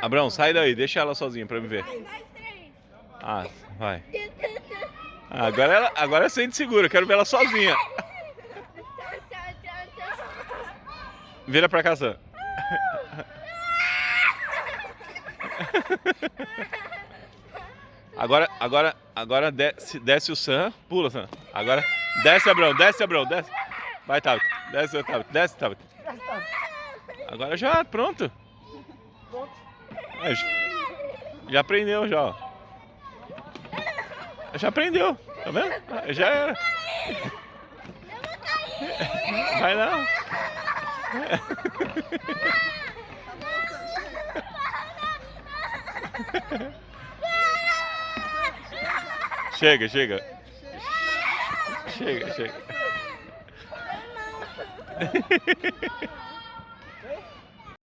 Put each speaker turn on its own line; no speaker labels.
Abrão, sai daí, deixa ela sozinha pra me ver. Ah, vai. Ah, agora sente segura, quero ver ela sozinha. Vira pra cá, Sam. Agora desce o Sam, pula, Sam. Agora desce, Abrão, desce. Vai, Tabita, desce, Tabita. Agora já, pronto. É, já aprendeu, já, ó. Já aprendeu, tá vendo? Já era. Vai não. Chega. Chega.